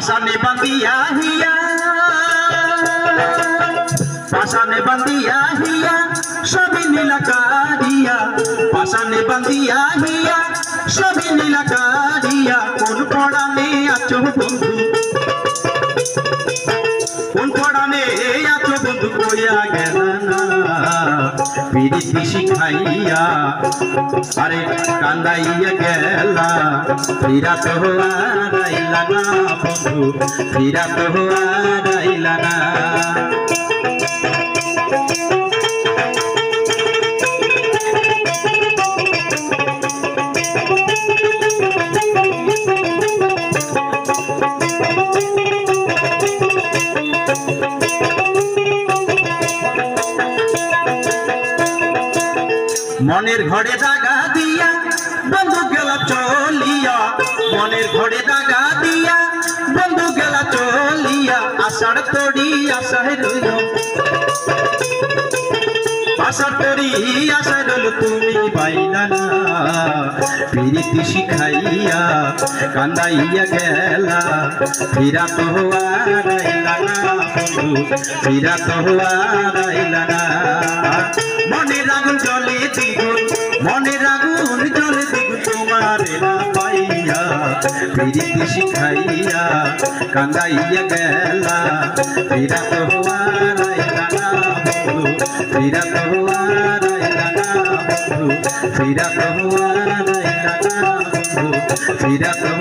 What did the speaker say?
পাশানে বান্ধিয়া হিয়া পাশানে বান্ধিয়া হিয়া সবই নীলা কারিয়া পাশানে বান্ধিয়া হিয়া সবই নীলা কারিয়া কোন পড়ানে আছো বন্ধু কোন পড়ানে আছো বন্ধু কইয়া গেল না পিরিতি শিখাইয়া আরে কান্দাইয়া গেলা ফিরা তো আইলা না বন্ধু ফিরা তো আইলা না মনের ঘরে দাগা দিয়া বন্ধু গেলা চলিয়া মনের ঘরে দাগা দিয়া বন্ধু গেলা চলিয়া আষাঢ় তরি আশায় রইল আষাঢ় তরি আশায় রইল তুমি পাইলা না পিরিতি শিখাইয়া কান্দাইয়া গেলা ফিরা তো আইলা না বন্ধু ফিরা তো আইলা না মনের আগুন জলে দ্বিগুণ মনের আগুন জলে দ্বিগুণ তোমার না পাইয়া পিরিতি শিখাইয়া কান্দাইয়া গেলা ফিরা তো আইলা না বন্ধু ফিরা তো আইলা না বন্ধু ফিরা তো আইলা না বন্ধু ফিরা তো